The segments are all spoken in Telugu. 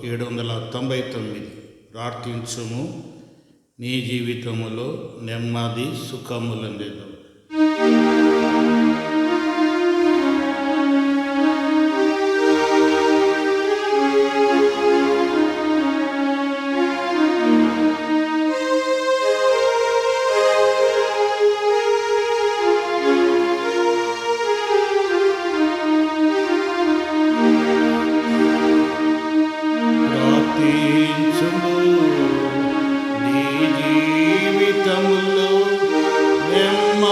799 ప్రార్థించుము, నీ జీవితములో నెమ్మది సుఖములందెను. నీ జీవితములో నెమ్మది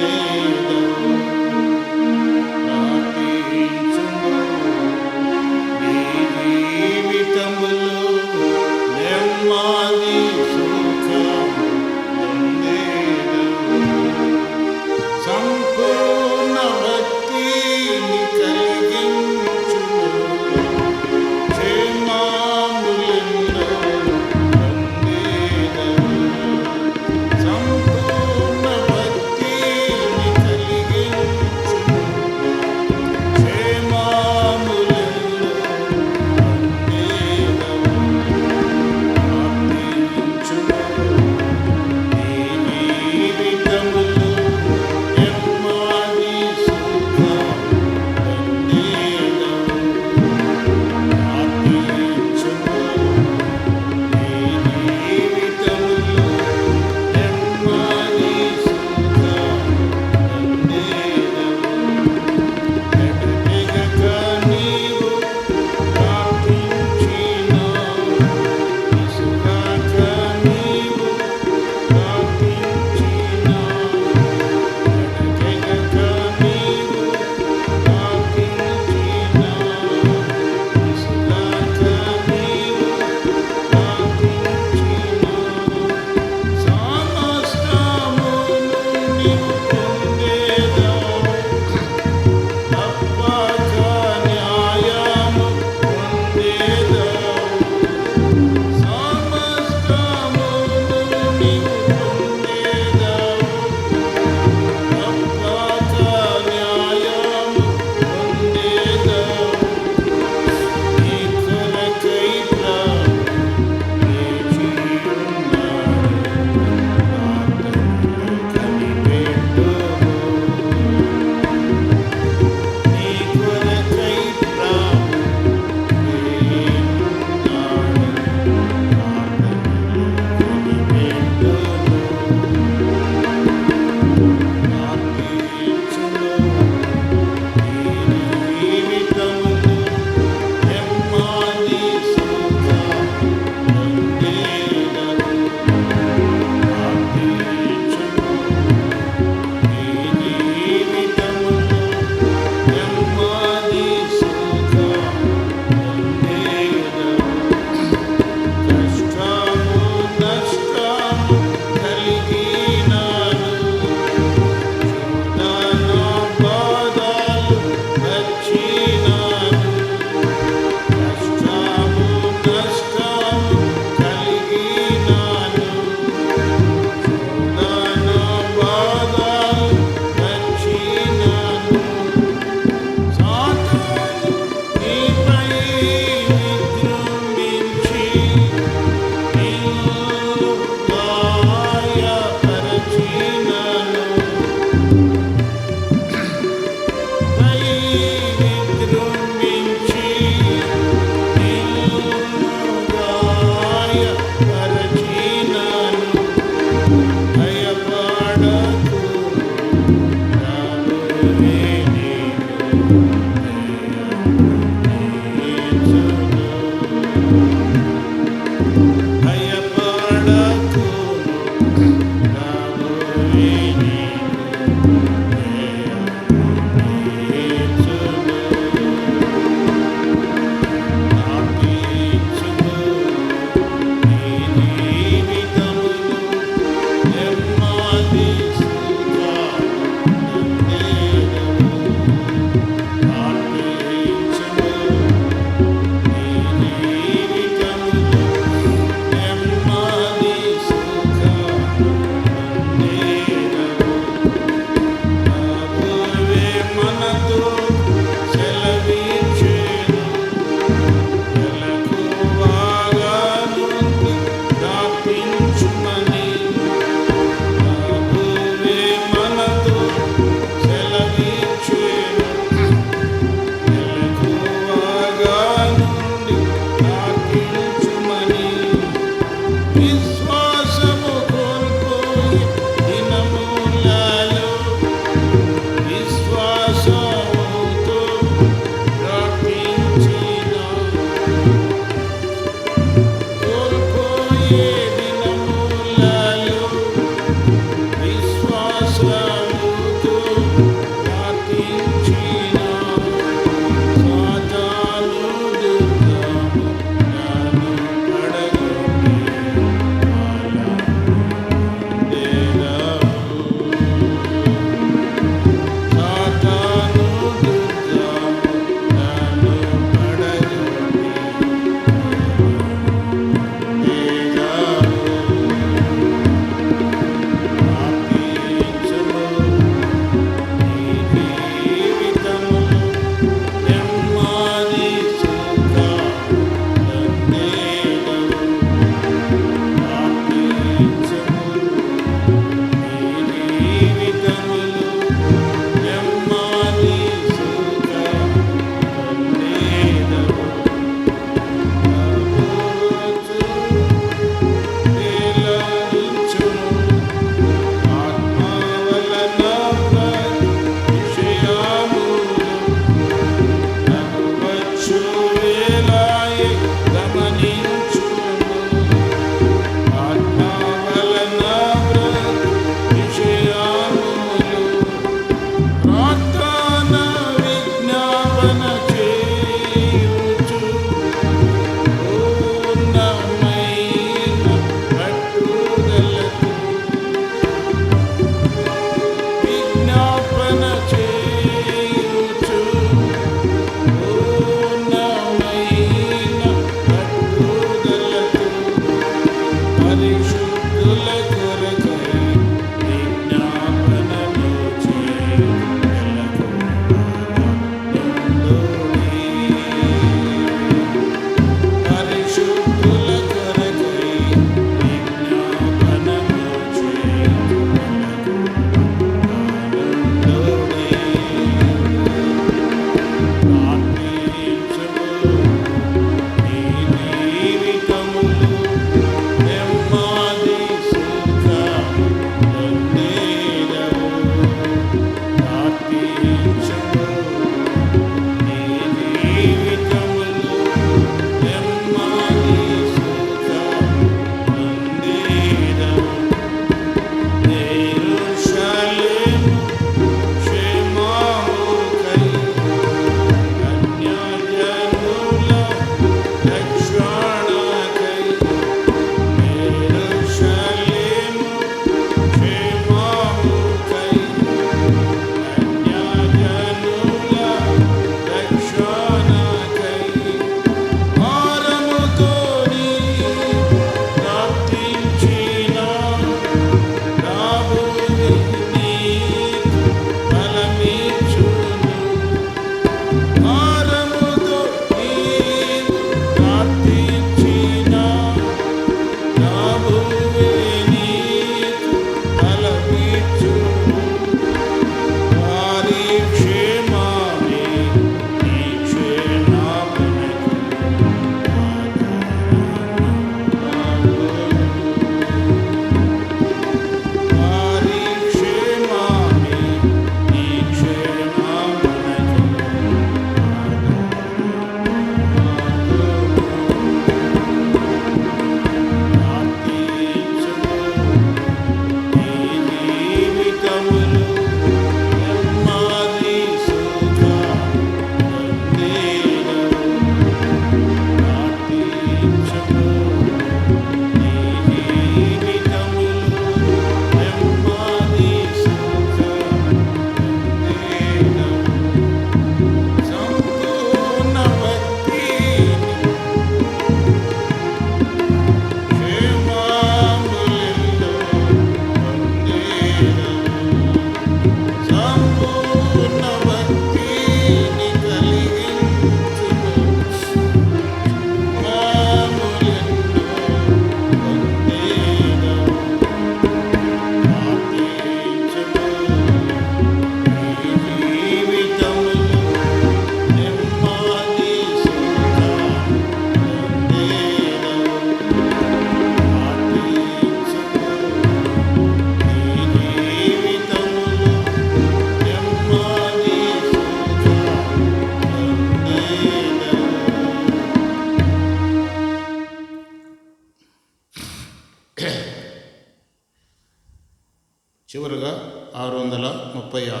చివరగా 636.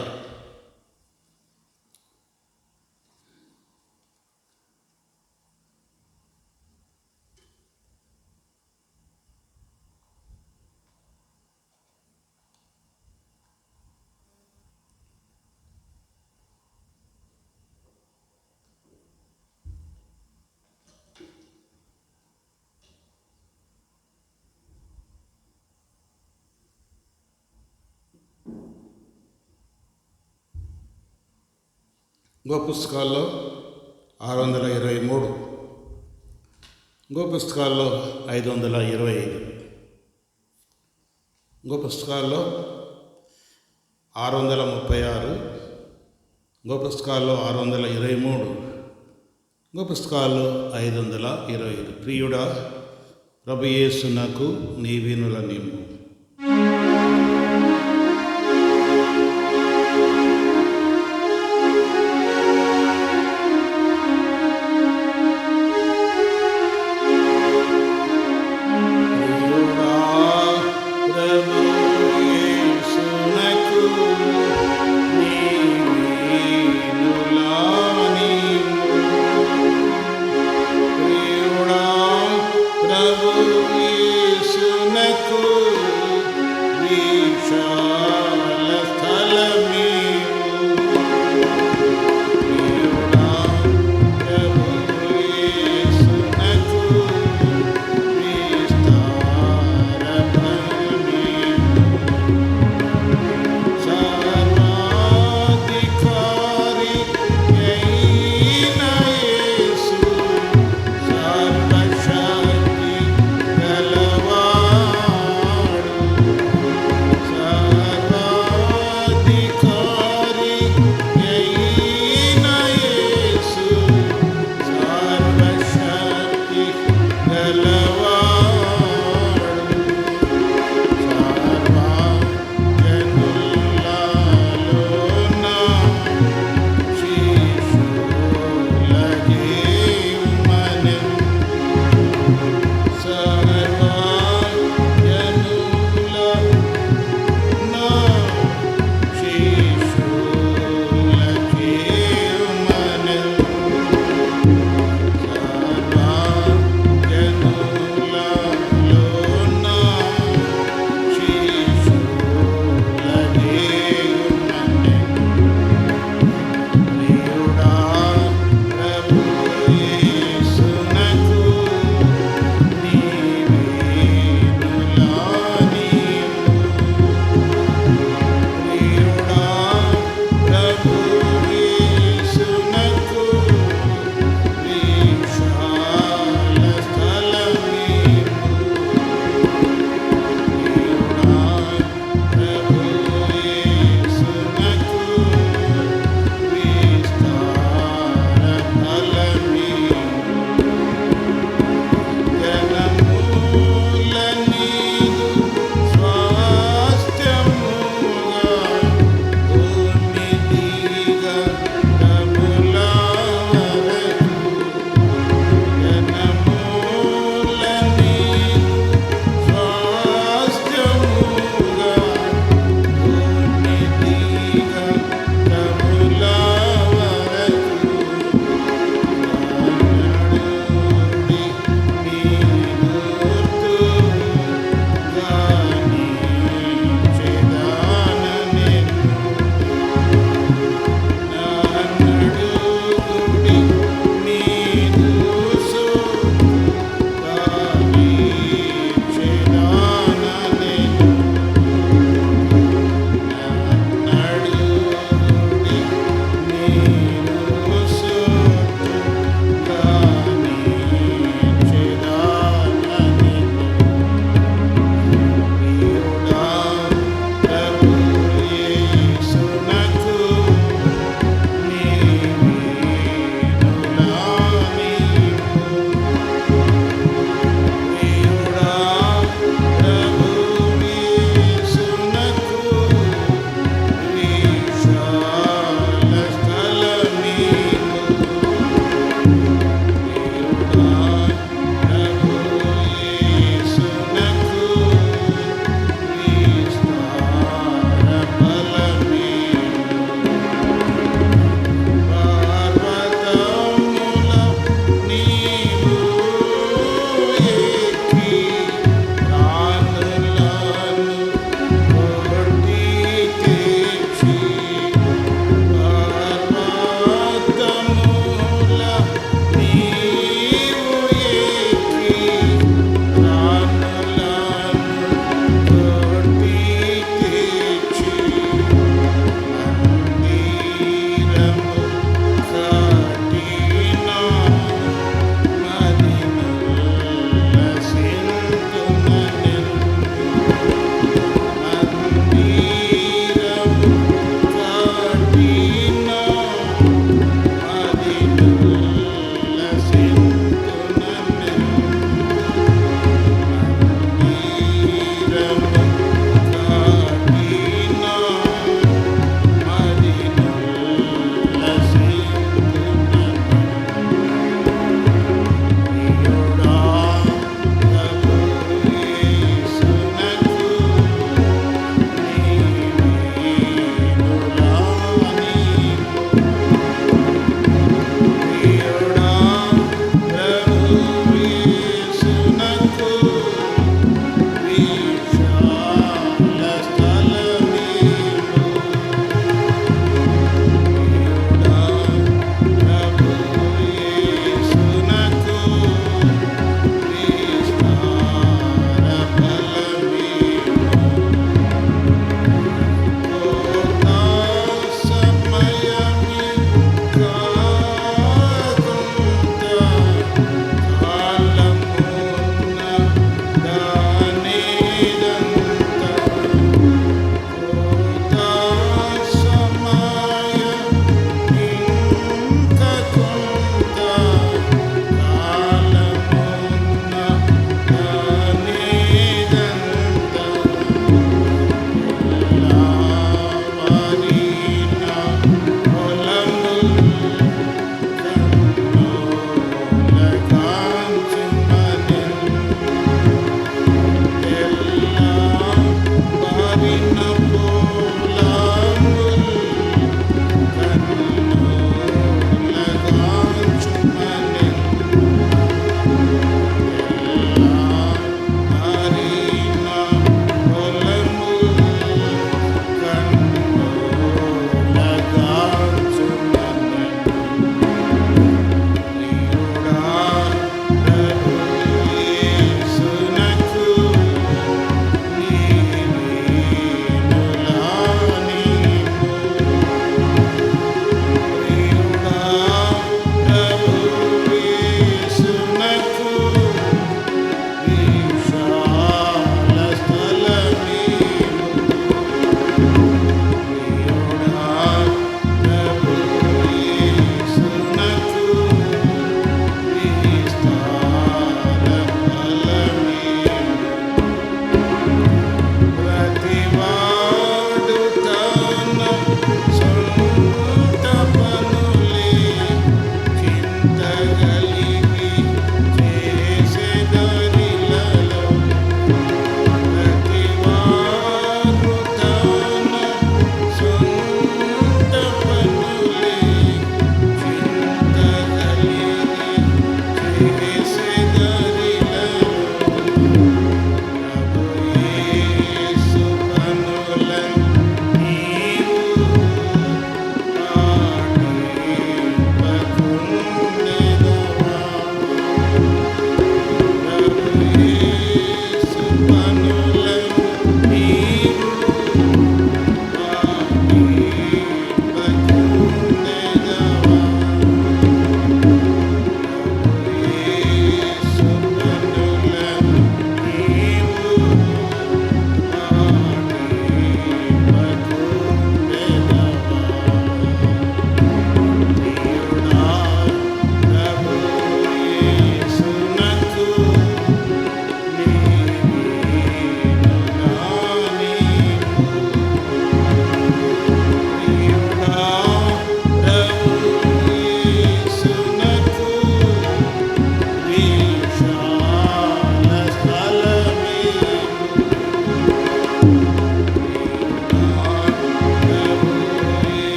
ఇంకో పుస్తకాల్లో 623, ఇంకో పుస్తకాల్లో 525, ఇంకో పుస్తకాల్లో 636, ఇంకో పుస్తకాల్లో 623, ఇంకో పుస్తకాల్లో 525. ప్రియుడా, ప్రభు యేసునకు నీ వినుల నిమ్ము.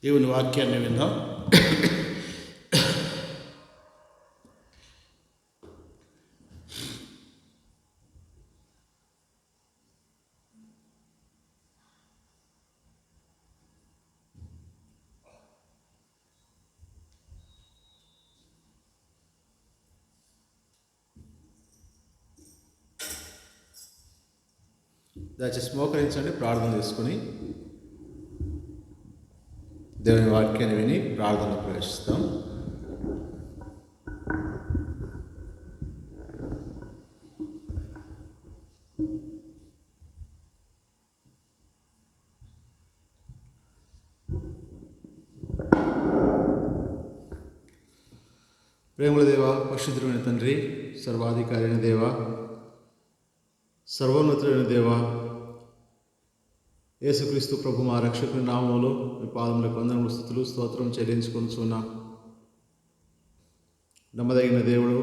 దేవుని వాక్యాన్ని విందాం. దయచేసి మోకరించండి, ప్రార్థన చేసుకుని దేవుని వాక్యాన్ని విని ప్రార్థన ప్రవేశిస్తాం. ప్రేమల దేవ, పరిశుద్ధుడైన తండ్రి, సర్వాధికారి అయిన దేవ, సర్వోన్నతుడైన దేవ, యేసుక్రీస్తు ప్రభు మా రక్షకుని నామములో మీ పాదములకు వందనములు, స్తుతులు, స్తోత్రం చెల్లించుకొనుచున్నాం. నమ్మదగిన దేవుడు,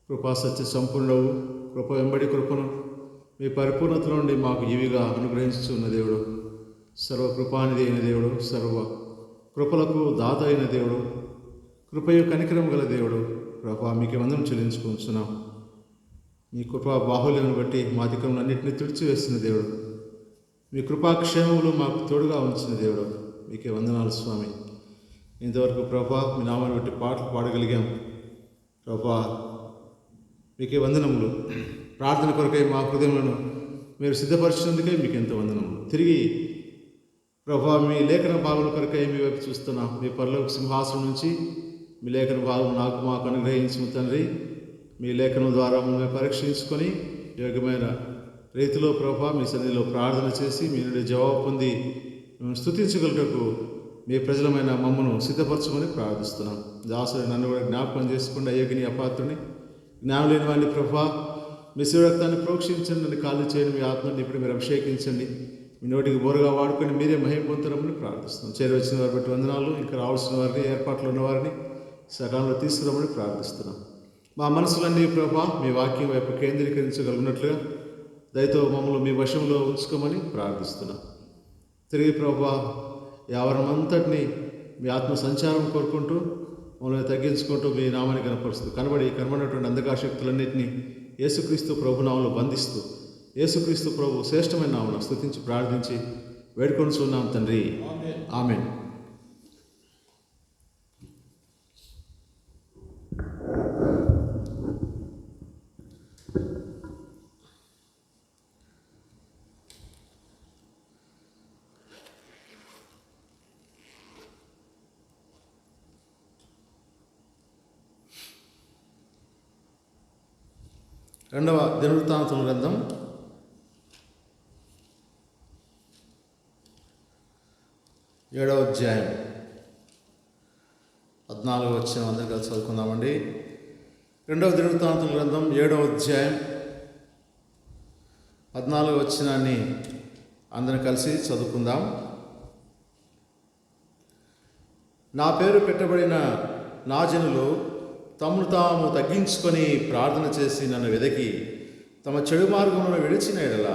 కృపా సత్య సంపూర్ణవు, కృప వెంబడి కృపను మీ పరిపూర్ణత నుండి మాకు ఇవిగా అనుగ్రహించుచున్న దేవుడు, సర్వకృపానిధి అయిన దేవుడు, సర్వ కృపలకు దాత అయిన దేవుడు, కృపయు కనికరం గల దేవుడు, ప్రభా మీకు వందనం చెల్లించుకుంటున్నాం. మీ కృపా బాహుల్యను బట్టి మా అధికములన్నింటినీ తుడిచివేస్తున్న దేవుడు, మీ కృపాక్షేమములు మాకు తోడుగా ఉంచిన దేవుడు, మీకే వందనాలు స్వామి. ఇంతవరకు ప్రభా మీ నామాన్ని బట్టి పాటలు పాడగలిగాం. ప్రభా మీకే వందనములు. ప్రార్థన కొరకై మా హృదయములను మీరు సిద్ధపరిచినందుకే మీకు ఎంతో వందనములు. తిరిగి ప్రభా మీ లేఖన భాగం కొరకై మీ వైపు చూస్తున్నాం. మీ పరలోక సింహాసనం నుంచి మీ లేఖన భాగం మాకు అనుగ్రహించిన తండ్రి, మీ లేఖనం ద్వారా మమ్మల్ని పరీక్షించుకొని యోగ్యమైన రీతిలో ప్రభా మీ సన్నిధిలో ప్రార్థన చేసి మీ నుండి జవాబు పొంది మేము స్తుతించగలుగుటకు మీ ప్రజలమైన మమ్మను సిద్ధపరచమని ప్రార్థిస్తున్నాం. దాసుడు నన్ను కూడా జ్ఞాపకం చేసుకోండి. అయోగ్యని, అపాత్రుని, జ్ఞానం లేని వాడిని ప్రభా మీ శివరక్తాన్ని ప్రోక్షించండి, నన్ను కాళ్ళు చేయండి, మీ ఆత్మని ఇప్పుడు మీరు అభిషేకించండి, మీ నోటికి బోరుగా వాడుకొని మీరే మహిమ పొందరమని ప్రార్థిస్తున్నాం. చేరవచ్చిన వారి బట్టి వందనాలు. ఇంకా రావాల్సిన వారిని, ఏర్పాట్లు ఉన్నవారిని సకాలంలో తీసుకురామని ప్రార్థిస్తున్నాం. మా మనసులన్నీ ప్రభా మీ వాక్యం వైపు కేంద్రీకరించగలిగినట్లుగా దయతో మమ్మల్ని మీ వశంలో ఉంచుకోమని ప్రార్థిస్తున్నాం. తిరిగి ప్రభా ఈ ఆవరణమంతటినీ మీ ఆత్మ సంచారం కోరుకుంటూ మమ్మల్ని తగ్గించుకుంటూ మీ నామాన్ని కనబడినటువంటి అంధకాశక్తులన్నింటినీ యేసుక్రీస్తు ప్రభు నామంలో బంధిస్తూ యేసుక్రీస్తు ప్రభు శ్రేష్టమైన నామమున స్తుతించి ప్రార్థించి వేడుకొనుచున్నాం తండ్రి, ఆమేన్. రెండవ దినవృత్తాంతముల గ్రంథం 7వ అధ్యాయం 14వ వచనం అందరూ కలిసి చదువుకుందామండి. రెండవ దినవృత్తాంతముల గ్రంథం 7వ అధ్యాయం 14వ వచనాన్ని అందరం కలిసి చదువుకుందాం. నా పేరు పెట్టబడిన నా జనులు తమను తాము తగ్గించుకొని ప్రార్థన చేసి నన్ను వెదకి తమ చెడు మార్గమును విడిచిన ఎడల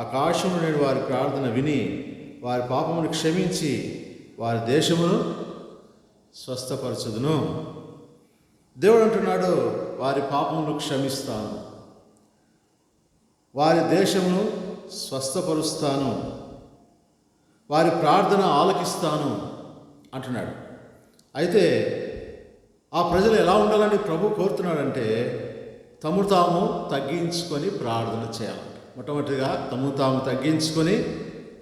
ఆకాశము నేను వారి ప్రార్థన విని వారి పాపమును క్షమించి వారి దేశమును స్వస్థపరచుదును. దేవుడు అంటున్నాడు, వారి పాపమును క్షమిస్తాను, వారి దేశమును స్వస్థపరుస్తాను, వారి ప్రార్థన ఆలకిస్తాను అంటున్నాడు. అయితే ఆ ప్రజలు ఎలా ఉండాలని ప్రభు కోరుతున్నాడంటే తమను తాము తగ్గించుకొని ప్రార్థన చేయాలి. మొట్టమొదటిగా తమను తాము తగ్గించుకొని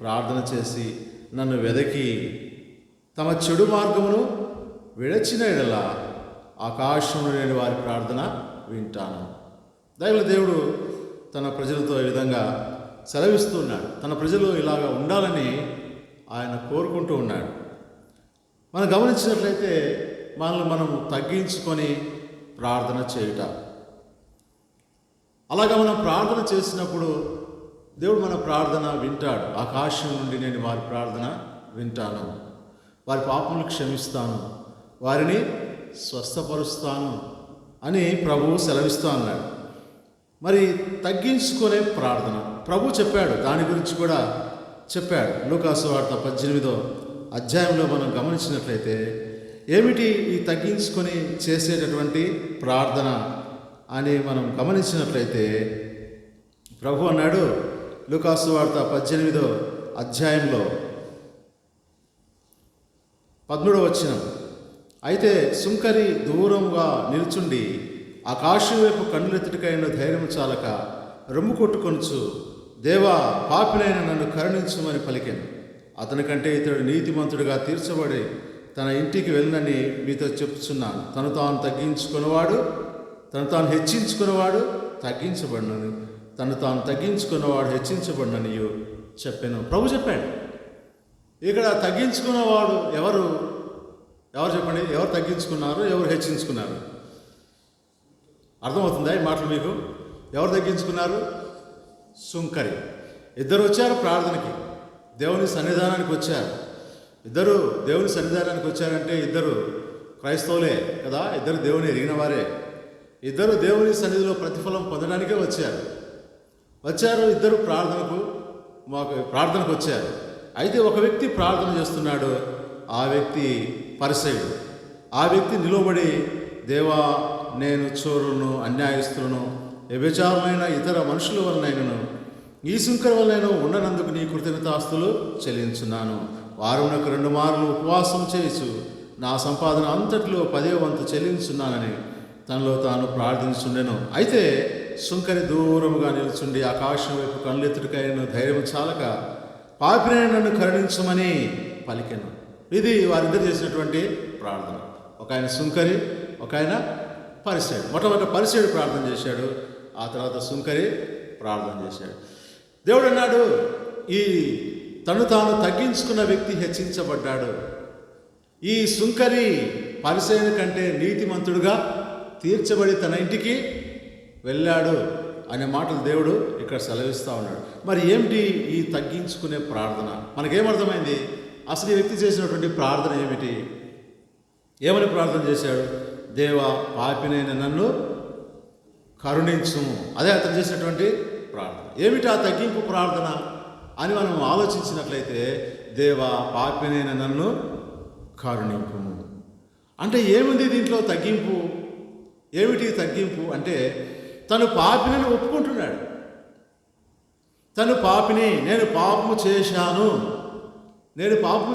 ప్రార్థన చేసి నన్ను వెదకి తమ చెడు మార్గమును విడచిన ఎడల ఆకాశంలో నేను వారి ప్రార్థన వింటాను. దేవుడు తన ప్రజలతో ఈ విధంగా సెలవిస్తూ ఉన్నాడు. తన ప్రజలు ఇలాగా ఉండాలని ఆయన కోరుకుంటూ ఉన్నాడు. మనం గమనించినట్లయితే మనల్ని మనం తగ్గించుకొని ప్రార్థన చేయుట, అలాగా మనం ప్రార్థన చేసినప్పుడు దేవుడు మన ప్రార్థన వింటాడు. ఆకాశం నుండి నేను వారి ప్రార్థన వింటాను, వారి పాపములు క్షమిస్తాను, వారిని స్వస్థపరుస్తాను అని ప్రభువు సెలవిస్తూ అన్నాడు. మరి తగ్గించుకునే ప్రార్థన ప్రభు చెప్పాడు, దాని గురించి కూడా చెప్పాడు. లూకాసు వార్త 18వ అధ్యాయంలో మనం గమనించినట్లయితే ఏమిటి ఈ తగ్గించుకొని చేసేటటువంటి ప్రార్థన అని మనం గమనించినట్లయితే ప్రభు అన్నాడు లూకాసు వార్త 18వ అధ్యాయంలో 13వ వచనం, అయితే సుంకరి దూరంగా నిల్చుండి ఆకాశం వైపు కన్నులెత్తుటికైన ధైర్యం చాలక రొమ్ము కొట్టుకొనుచు దేవా పాపినైన నన్ను కరుణించుమని పలికెను. అతనికంటే ఇతడు నీతిమంతుడిగా తీర్చబడి తన ఇంటికి వెళ్ళనని మీతో చెప్పుచున్నాను. తను తాను తగ్గించుకున్నవాడు తను తాను హెచ్చించుకున్నవాడు తగ్గించబడినని, తను తాను తగ్గించుకున్నవాడు హెచ్చించబడినని చెప్పాను. ప్రభు చెప్పాడు. ఇక్కడ తగ్గించుకున్నవాడు ఎవరు చెప్పండి? ఎవరు తగ్గించుకున్నారు, ఎవరు హెచ్చించుకున్నారు? అర్థమవుతుందా ఈ మాటలు మీకు? ఎవరు తగ్గించుకున్నారు? సుంకరి. ఇద్దరు వచ్చారు ప్రార్థనకి, దేవుని సన్నిధానానికి వచ్చారు. ఇద్దరు దేవుని సన్నిధానానికి వచ్చారంటే ఇద్దరు క్రైస్తవులే కదా, ఇద్దరు దేవుని ఎరిగిన వారే. ఇద్దరు దేవుని సన్నిధిలో ప్రతిఫలం పొందడానికే వచ్చారు. ఇద్దరు ప్రార్థనకు వచ్చారు. అయితే ఒక వ్యక్తి ప్రార్థన చేస్తున్నాడు, ఆ వ్యక్తి పరిసయ్యుడు. ఆ వ్యక్తి నిలబడి దేవా నేను చోరులను, అన్యాయస్తులను, వ్యభిచారులైన ఇతర మనుషుల వలనైనను ఈ సుంకర వలనైనా ఉండనందుకు నీ కృతజ్ఞతాస్తులు చెల్లించున్నాను. వారమునకు 2 మార్లు ఉపవాసం చేయొచ్చు, నా సంపాదన అంతట్లో 10వ వంతు చెల్లించున్నానని తనలో తాను ప్రార్థించుండెను. అయితే సుంకరి దూరముగా నిలుచుండి ఆకాశం వైపు కళ్ళెత్తుడికైన ధైర్యం చాలక పాపినైన నన్ను కరుణించమని పలికెను. ఇది వారిద్దరు చేసినటువంటి ప్రార్థన. ఒక ఆయన సుంకరి, ఒక ఆయన పరిసయ్యుడు. మొట్టమొదటి పరిసయ్యుడు ప్రార్థన చేశాడు, ఆ తర్వాత సుంకరి ప్రార్థన చేశాడు. దేవుడు అన్నాడు, ఈ తను తాను తగ్గించుకున్న వ్యక్తి హెచ్చించబడ్డాడు. ఈ సుంకరి పరిసయ్యుని కంటే నీతిమంతుడుగా తీర్చబడి తన ఇంటికి వెళ్ళాడు అనే మాటలు దేవుడు ఇక్కడ సెలవిస్తూ ఉన్నాడు. మరి ఏమిటి ఈ తగ్గించుకునే ప్రార్థన? మనకేమర్థమైంది? అసలు ఈ వ్యక్తి చేసినటువంటి ప్రార్థన ఏమిటి? ఏమని ప్రార్థన చేశాడు? దేవా పాపినైన నన్ను కరుణించుము. అదే అతను చేసినటువంటి ప్రార్థన. ఏమిటి ఆ తగ్గింపు ప్రార్థన అని మనం ఆలోచించినట్లయితే, దేవా పాపినైన నన్ను కరుణింపుము అంటే ఏముంది దీంట్లో? తగ్గింపు ఏమిటి? తగ్గింపు అంటే తను పాపిని ఒప్పుకుంటున్నాడు. తను పాపిని, నేను పాపము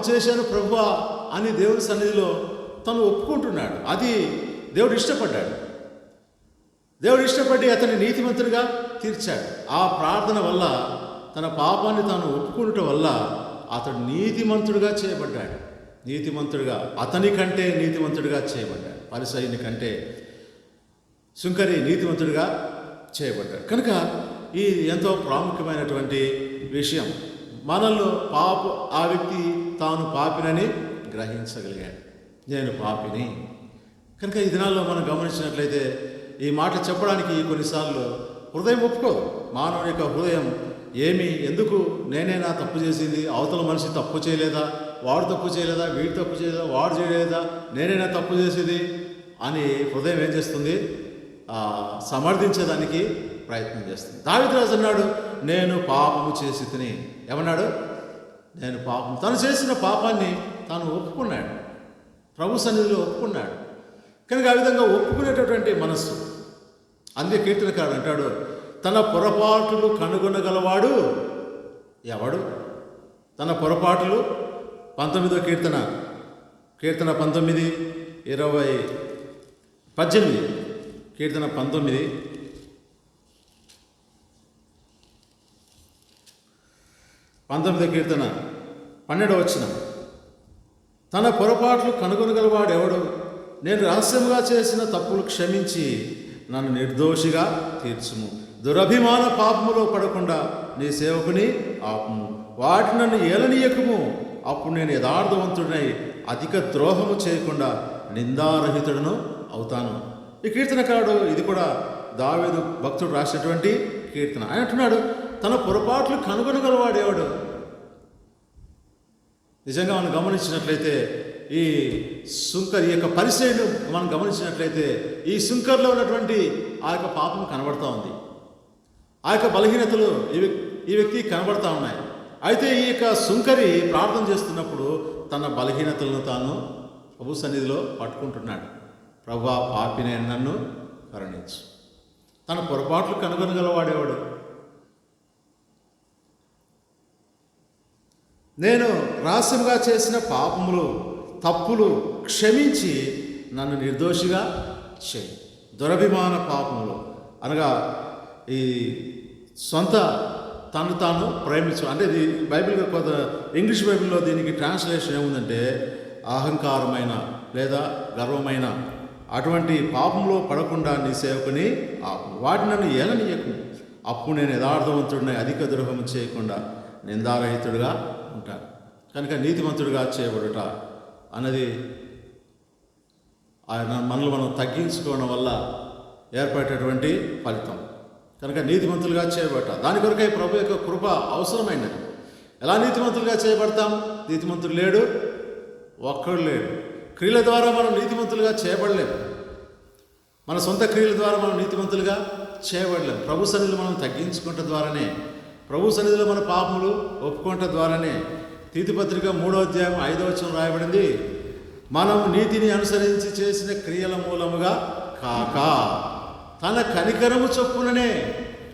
చేశాను ప్రభువా అని దేవుని సన్నిధిలో తను ఒప్పుకుంటున్నాడు. అది దేవుడు ఇష్టపడ్డాడు. దేవుడు ఇష్టపడి అతన్ని నీతిమంతుడిగా తీర్చాడు. ఆ ప్రార్థన వల్ల, తన పాపాన్ని తాను ఒప్పుకునటం వల్ల అతడు నీతిమంతుడిగా చేయబడ్డాడు. అతని కంటే నీతిమంతుడిగా చేయబడ్డాడు. పరిసయ్యుని కంటే సుంకరి నీతిమంతుడిగా చేయబడ్డాడు. కనుక ఈ ఎంతో ప్రాముఖ్యమైనటువంటి విషయం. మనలో ఆ వ్యక్తి తాను పాపినని గ్రహించగలిగాడు. నేను పాపిని. కనుక ఈ దినాల్లో మనం గమనించినట్లయితే ఈ మాట చెప్పడానికి కొన్నిసార్లు హృదయం ఒప్పుకోదు. మానవుని యొక్క హృదయం ఎందుకు నేనేనా తప్పు చేసింది, అవతల మనిషి తప్పు చేయలేదా, వాడు తప్పు చేయలేదా, వీడు తప్పు చేయలేదా, వాడు చేయలేదా, నేనైనా తప్పు చేసేది అని హృదయం ఏం చేస్తుంది? సమర్థించేదానికి ప్రయత్నం చేస్తుంది. దావీదు అన్నాడు, నేను పాపము చేసి తిని. ఏమన్నాడు? నేను పాపం. తను చేసిన పాపాన్ని తాను ఒప్పుకున్నాడు, ప్రభు సన్నిధిలో ఒప్పుకున్నాడు. కనుక ఆ విధంగా ఒప్పుకునేటటువంటి మనస్సు. అందుకే కీర్తనకారుడు అంటాడు, తన పొరపాట్లు కనుగొనగలవాడు ఎవడు తన పొరపాట్లు 19వ కీర్తన 19, 20, 18 కీర్తన 19, 19వ కీర్తన 12వ వచనం. తన పొరపాట్లు కనుగొనగలవాడు ఎవడు? నేను రహస్యముగా చేసిన తప్పులు క్షమించి నన్ను నిర్దోషిగా తీర్చుము. దురభిమాన పాపములో పడకుండా నీ సేవకుని ఆపుము. వాటి నన్ను ఏలనీయకము. అప్పుడు నేను యథార్థవంతుడినై అధిక ద్రోహము చేయకుండా నిందారహితుడను అవుతాను. ఈ కీర్తనకారుడు, ఇది కూడా దావీదు భక్తుడు రాసినటువంటి కీర్తన. ఆయన అంటున్నాడు, తన పొరపాట్లు కనుగొనగలవాడేవాడు? నిజంగా మనం గమనించినట్లయితే ఈ యొక్క పరిచయను మనం గమనించినట్లయితే ఈ సుంకర్లో ఉన్నటువంటి ఆ యొక్క పాపం కనబడతా ఉంది. ఆ యొక్క బలహీనతలు ఈ వ్యక్తి కనబడతా ఉన్నాయి. అయితే ఈ యొక్క సుంకరి ప్రార్థన చేస్తున్నప్పుడు తన బలహీనతలను తాను ప్రభు సన్నిధిలో పట్టుకుంటున్నాడు. ప్రభువా, పాపినైన నన్ను కరుణించు. తన పొరపాట్లు కనుగొనగలవాడేవాడు? నేను రహస్యంగా చేసిన పాపములు తప్పులు క్షమించి నన్ను నిర్దోషిగా చేయి. దురభిమాన పాపములు అనగా ఈ సొంత తను తాను ప్రేమించు, అంటే ఇది బైబిల్ కొంత ఇంగ్లీష్ బైబిల్లో దీనికి ట్రాన్స్లేషన్ ఏముందంటే అహంకారమైన లేదా గర్వమైన అటువంటి పాపంలో పడకుండా నీ సేవకుని ఆపు. వాటిని నన్ను ఏలనీయకు. అప్పుడు నేను యథార్థవంతుడిని అధిక ద్రోహం చేయకుండా నిందారహితుడిగా ఉంటాను. కనుక నీతిమంతుడిగా చేయబడుట అన్నది ఆయన మనల్ని మనం తగ్గించుకోవడం వల్ల ఏర్పడేటటువంటి ఫలితం. కనుక నీతిమంతులుగా చేయబడట దాని కొరకై ప్రభు యొక్క కృప అవసరమైనది. ఎలా నీతిమంతులుగా చేయబడతాం? నీతిమంతుడు లేడు, ఒక్కడు లేడు. క్రియల ద్వారా మనం నీతిమంతులుగా చేయబడలేము. మన సొంత క్రియల ద్వారా మనం నీతిమంతులుగా చేయబడలేము. ప్రభు సన్నిధిలో మనం తగ్గించుకుంట ద్వారానే, ప్రభు సన్నిధిలో మన పాపములు ఒప్పుకుంట ద్వారానే. తీతుపత్రిక 3వ అధ్యాయం 5వ వచనం రాయబడింది, మనం నీతిని అనుసరించి చేసిన క్రియల మూలముగా కాక తన కనికరము చొప్పుననే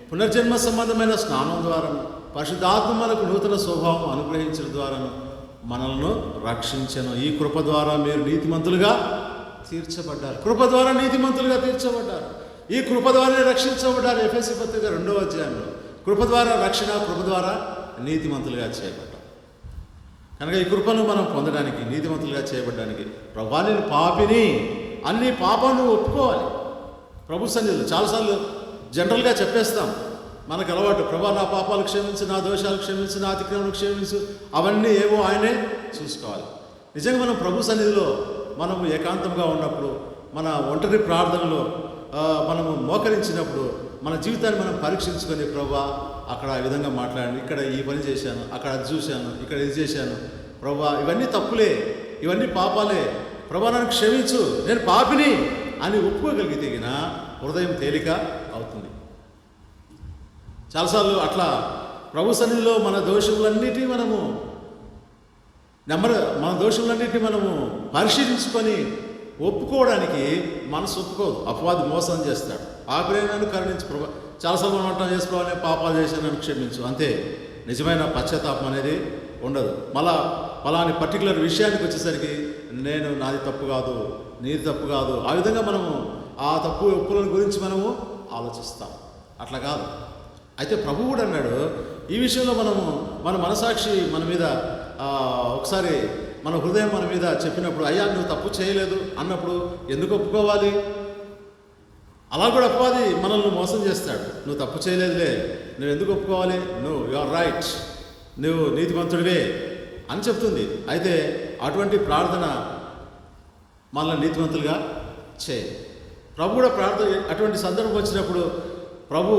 పునర్జన్మ సంబంధమైన స్నానం ద్వారా పరిశుద్ధాత్మ మనకు నూతన స్వభావం అనుగ్రహించడం ద్వారా మనల్ని రక్షించను. ఈ కృప ద్వారా మీరు నీతిమంతులుగా తీర్చబడ్డారు. కృప ద్వారా నీతిమంతులుగా తీర్చబడ్డారు. ఈ కృప ద్వారానే రక్షించబడ్డారు. ఎఫెసీ పత్రిక 2వ అధ్యాయంలో కృప ద్వారా రక్షణ, కృప ద్వారా నీతిమంతులుగా చేయబడ్డారు. కనుక ఈ కృపను మనం పొందడానికి, నీతిమంతులుగా చేయబడ్డానికి ప్రభువా నేను పాపిని, అన్ని పాపాలను ఒప్పుకోవాలి. ప్రభు సన్నిధిలో చాలాసార్లు జనరల్గా చెప్పేస్తాం, మనకు అలవాటు, ప్రభువా నా పాపాలు క్షమించు, నా దోషాలు క్షమించు, నా అతిక్రమణలు క్షమించు, అవన్నీ ఏవో ఆయనే చూసుకోవాలి. నిజంగా మనం ప్రభు సన్నిధిలో మనము ఏకాంతంగా ఉన్నప్పుడు, మన ఒంటరి ప్రార్థనలో మనము మోకరించినప్పుడు మన జీవితాన్ని మనం పరీక్షించుకొని, ప్రభువా అక్కడ ఈ విధంగా మాట్లాడాను, ఇక్కడ ఈ పని చేశాను, అక్కడ అది చూశాను, ఇక్కడ ఇది చేశాను, ప్రభువా ఇవన్నీ తప్పులే, ఇవన్నీ పాపాలే, ప్రభువా నన్ను క్షమించు, నేను పాపిని అని ఒప్పుకోగలిగితే హృదయం తేలిక అవుతుంది. చాలాసార్లు అట్లా ప్రభు సన్నిధిలో మన దోషములన్నిటినీ మన దోషములన్నిటినీ మనము పరిశీలించుకొని ఒప్పుకోవడానికి మనసు ఒప్పుకోదు. అపవాది మోసం చేస్తాడు. ఆగ్రహాన్ని కరుణించు ప్రభు. చాలాసార్లు మనం అంటాం, చేసుకోవాలని పాపాలు చేశాను నన్ను క్షమించు, అంతే. నిజమైన పశ్చాత్తాపం అనేది ఉండదు. మళ్ళా ఫలాని పర్టికులర్ విషయానికి వచ్చేసరికి నేను నాది తప్పు కాదు, నీది తప్పు కాదు, ఆ విధంగా మనము ఆ తప్పు ఒప్పుల గురించి మనము ఆలోచిస్తాం. అట్లా కాదు. అయితే ప్రభు కూడా అన్నాడు, ఈ విషయంలో మన మనసాక్షి మన మీద ఒకసారి మన హృదయం మన మీద చెప్పినప్పుడు, అయ్యా నువ్వు తప్పు చేయలేదు అన్నప్పుడు ఎందుకు ఒప్పుకోవాలి? అలా కూడా అపవాది మనల్ని మోసం చేస్తాడు. నువ్వు తప్పు చేయలేదులే, నువ్వు ఎందుకు ఒప్పుకోవాలి, యు ఆర్ రైట్, నువ్వు నీతిమంతుడివే అని చెప్తుంది. అయితే అటువంటి ప్రార్థన మనల్ని నీతిమంతులుగా చేయి. ప్రభు కూడా ప్రార్థన, అటువంటి సందర్భం వచ్చినప్పుడు ప్రభు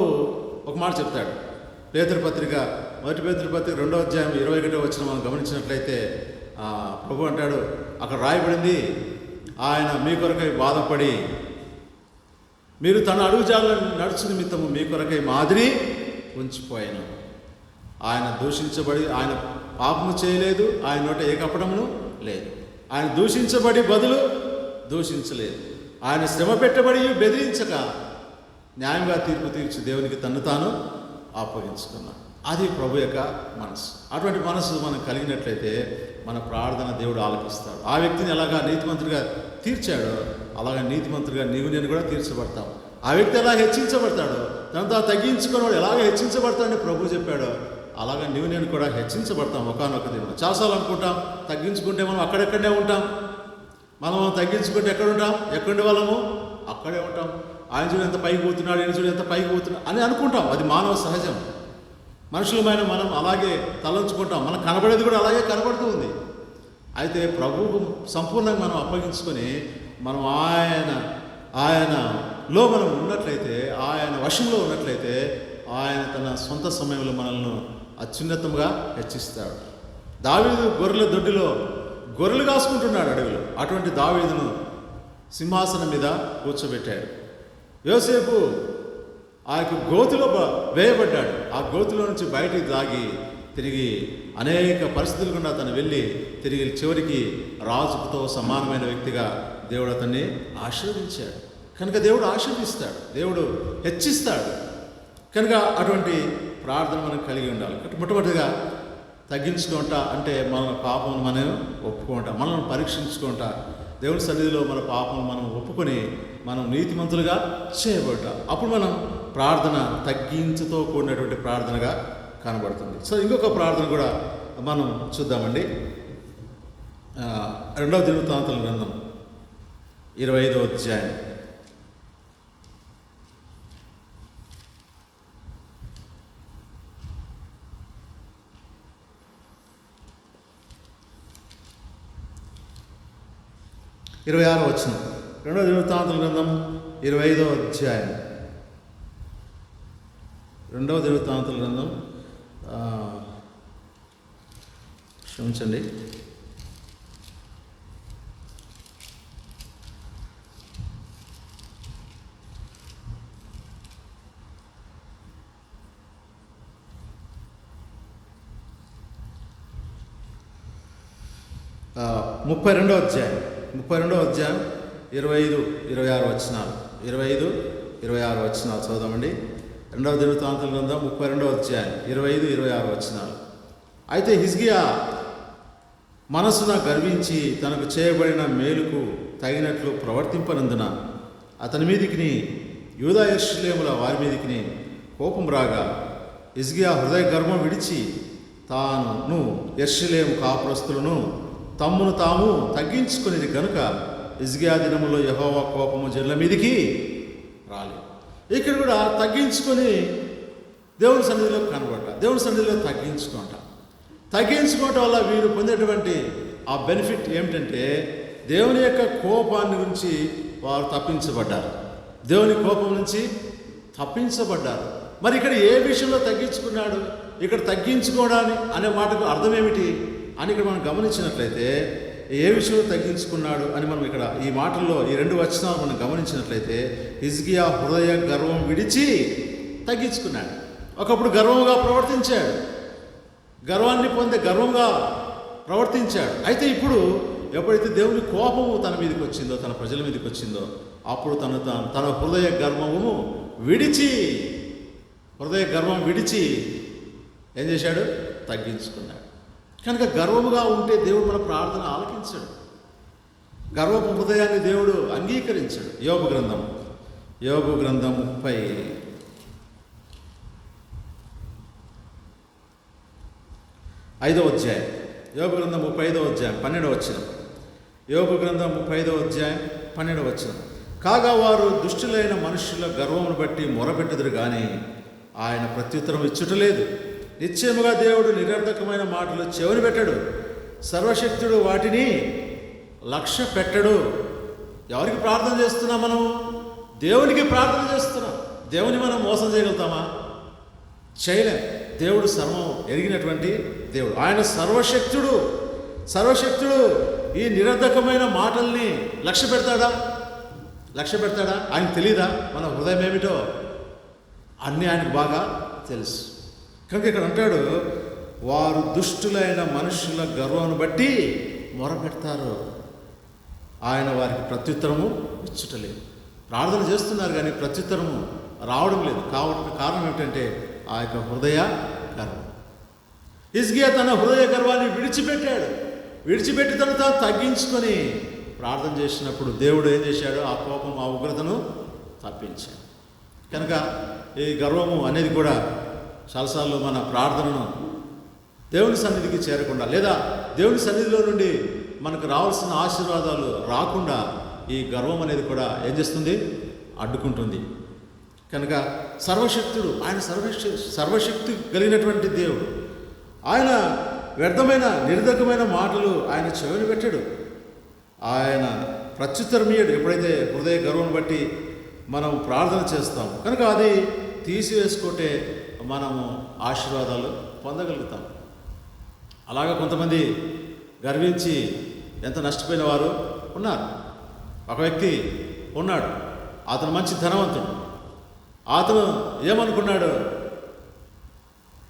ఒక మాట చెప్తాడు. పేతురుపత్రిక 1 పేతురుపత్రిక 2వ అధ్యాయం 21వ వచనం మనం గమనించినట్లయితే ప్రభు అంటాడు, అక్కడ రాయబడింది, ఆయన మీ కొరకై బాధపడి మీరు తన అడుగుజాడలను నడుచు నిమిత్తము మీ కొరకై మాదిరి ఉంచిపోయాను. ఆయన దూషించబడి, ఆయన పాపము చేయలేదు, ఆయన నోట ఏ కపటమును లేదు. ఆయన దూషించబడి బదులు దూషించలేదు. ఆయన శ్రమ పెట్టబడి బెదిరించక న్యాయంగా తీర్పు తీర్చి దేవునికి తన్ను తాను అప్పగించుకున్నాడు. అది ప్రభు యొక్క మనసు. అటువంటి మనసు మనం కలిగినట్లయితే మన ప్రార్థన దేవుడు ఆలకిస్తాడు. ఆ వ్యక్తిని ఎలాగా నీతిమంతుడిగా తీర్చాడో అలాగా నీతిమంతుడిగా నీవు నేను కూడా తీర్చబడతాం. ఆ వ్యక్తి ఎలా హెచ్చించబడతాడో తనతో తగ్గించుకున్నవాడు ఎలాగ హెచ్చించబడతాడని ప్రభు చెప్పాడో అలాగా నీవు నేను కూడా హెచ్చించబడతాం. ఒకనొక దినం చాలాసార్లు అనుకుంటాం తగ్గించుకుంటే మనం అక్కడెక్కడనే ఉంటాం. మనం తగ్గించుకుంటే ఎక్కడ ఉంటాం? ఎక్కడి వాళ్ళము అక్కడే ఉంటాం. ఆయన చూడు ఎంత పైకి పోతున్నాడు, ఈయన చూడు ఎంత పైకి పోతున్నాడు అని అనుకుంటాం. అది మానవ సహజం. మనుషులమైన మనం అలాగే తలంచుకుంటాం. మనకు కనబడేది కూడా అలాగే కనబడుతూ ఉంది. అయితే ప్రభువుకు సంపూర్ణంగా మనం అప్పగించుకొని మనం ఆయనలో మనం ఉన్నట్లయితే, ఆయన వశంలో ఉన్నట్లయితే ఆయన తన సొంత సమయంలో మనల్ని అత్యున్నతంగా హెచ్చిస్తాడు. దావీదు గొర్రెల దొడ్డిలో గొర్రెలు కాసుకుంటున్నాడు అడవిలో. అటువంటి దావీదును సింహాసనం మీద కూర్చోబెట్టాడు. యోసేపు ఆ యొక్క గోతిలో వేయబడ్డాడు. ఆ గోతిలో నుంచి బయటికి దాగి తిరిగి అనేక పరిస్థితులు గుండా అతను వెళ్ళి తిరిగి చివరికి రాజుతో సమానమైన వ్యక్తిగా దేవుడు అతన్ని ఆశీర్వదించాడు. కనుక దేవుడు ఆశీర్వదిస్తాడు, దేవుడు హెచ్చిస్తాడు. కనుక అటువంటి ప్రార్థన మనం కలిగి ఉండాలి. మొట్టమొదటిగా తగ్గించుకుంటా అంటే మన పాపం మనం ఒప్పుకుంటా, మనల్ని పరీక్షించుకుంటా, దేవుని సన్నిధిలో మన పాపం మనం ఒప్పుకొని మనం నీతిమంతులుగా చేయబడతాం. అప్పుడు మనం ప్రార్థన తగ్గించుతో కూడినటువంటి ప్రార్థనగా కనబడుతుంది. సో ఇంకొక ప్రార్థన కూడా మనం చూద్దామండి. 2వ దినవృత్తాంతాల గ్రంథం 25వ అధ్యాయం 26వ వచనం. 2వ దినవృత్తాంతాల గ్రంథం 25వ అధ్యాయం 2వ దినవృత్తాంతాల గ్రంథం క్షమించండి 32వ అధ్యాయం 25, 26 వచనాలు 25, 26 వచనాలు చదువుదామండి. 2వ దినవృత్తాంతాల గ్రంథం 32వ అధ్యాయం 25, 26 వచనాలు. అయితే హిజ్కియా మనసున గర్వించి తనకు చేయబడిన మేలుకు తగినట్లు ప్రవర్తింపనందున అతని మీదికి యూదా యెరూషలేముల వారి మీదికి కోపం రాగా హిజ్కియా హృదయ గర్వం విడిచి తాను యెరూషలేము కాపురస్తులను తమ్మును తాము తగ్గించుకునేది కనుక హిజ్కియా దినములో యెహోవా కోపము జనుల మీదికి రాలేదు. ఇక్కడ కూడా తగ్గించుకొని దేవుని సన్నిధిలో కనబడ్డా, దేవుని సన్నిధిలో తగ్గించుకోవటం వల్ల వీరు పొందేటువంటి ఆ బెనిఫిట్ ఏమిటంటే దేవుని యొక్క కోపాన్ని గురించి వారు తప్పించబడ్డారు. దేవుని కోపం నుంచి తప్పించబడ్డారు. మరి ఇక్కడ ఏ విషయంలో తగ్గించుకున్నాడు? ఇక్కడ తగ్గించుకోవడాన్ని అనే మాటకు అర్థం ఏమిటి అని ఇక్కడ మనం గమనించినట్లయితే ఏ విషయంలో తగ్గించుకున్నాడు అని మనం ఇక్కడ ఈ మాటల్లో ఈ 2 వచనాలు మనం గమనించినట్లయితే హిజ్కియా హృదయ గర్వం విడిచి తగ్గించుకున్నాడు. ఒకప్పుడు గర్వంగా ప్రవర్తించాడు, గర్వాన్ని పొందే గర్వంగా ప్రవర్తించాడు. అయితే ఇప్పుడు ఎప్పుడైతే దేవుని కోపము తన మీదకి వచ్చిందో, తన ప్రజల మీదకి వచ్చిందో అప్పుడు తన హృదయ గర్వం విడిచి ఏం చేశాడు? తగ్గించుకున్నాడు. కనుక గర్వముగా ఉంటే దేవుడు మన ప్రార్థన ఆలకించాడు. గర్వపు హృదయాన్ని దేవుడు అంగీకరించాడు. యోబు గ్రంథం 35వ అధ్యాయం యోబు గ్రంథం 35వ అధ్యాయం 12వ వచనం. యోబు గ్రంథం 35వ అధ్యాయం 12వ వచనం. కాగా వారు దుష్టులైన మనుషుల గర్వమును బట్టి మొరపెట్టుదురు కానీ ఆయన ప్రత్యుత్తరం ఇచ్చుటలేదు. నిశ్చయముగా దేవుడు నిరర్ధకమైన మాటలు చెవిని పెట్టడు, సర్వశక్తుడు వాటిని లక్ష్య పెట్టడు. ఎవరికి ప్రార్థన చేస్తున్నాం? మనం దేవునికి ప్రార్థన చేస్తున్నాం. దేవుని మనం మోసం చేయగలుగుతామా? చేయలేం. దేవుడు సర్వం ఎరిగినటువంటి దేవుడు. ఆయన సర్వశక్తుడు ఈ నిరర్ధకమైన మాటల్ని లక్ష్య పెడతాడా? ఆయన తెలీదా మన హృదయం ఏమిటో? అన్నీ ఆయనకు బాగా తెలుసు. కనుక ఇక్కడ అంటాడు, వారు దుష్టులైన మనుషుల గర్వాన్ని బట్టి మొరపెడతారు, ఆయన వారికి ప్రత్యుత్తరము ఇచ్చుటలేదు. ప్రార్థన చేస్తున్నారు కానీ ప్రత్యుత్తరము రావడం లేదు. కారణం ఏమిటంటే ఆ యొక్క హృదయ గర్వం. హిజ్కియా తన హృదయ గర్వాన్ని విడిచిపెట్టి తను తాను తగ్గించుకొని ప్రార్థన చేసినప్పుడు దేవుడు ఏం చేశాడు? ఆ కోపం, ఆ ఉగ్రతను తప్పించాడు. కనుక ఈ గర్వము అనేది కూడా చాలాసార్లు మన ప్రార్థనను దేవుని సన్నిధికి చేరకుండా, లేదా దేవుని సన్నిధిలో నుండి మనకు రావాల్సిన ఆశీర్వాదాలు రాకుండా ఈ గర్వం అనేది కూడా ఏం చేస్తుంది? అడ్డుకుంటుంది. కనుక సర్వశక్తుడు, ఆయన సర్వశక్తి కలిగినటువంటి దేవుడు. ఆయన వ్యర్థమైన నిరర్ధకమైన మాటలు ఆయన చెవిని పెట్టాడు. ఆయన ప్రత్యుత్తరమీయడు. ఎప్పుడైతే హృదయ గర్వం బట్టి మనం ప్రార్థన చేస్తాం కనుక అది తీసివేసుకుంటే మనము ఆశీర్వాదాలు పొందగలుగుతాం. అలాగా కొంతమంది గర్వించి ఎంత నష్టపోయిన వారు ఉన్నారు. ఒక వ్యక్తి ఉన్నాడు, అతను మంచి ధనవంతుడు. అతను ఏమనుకున్నాడు?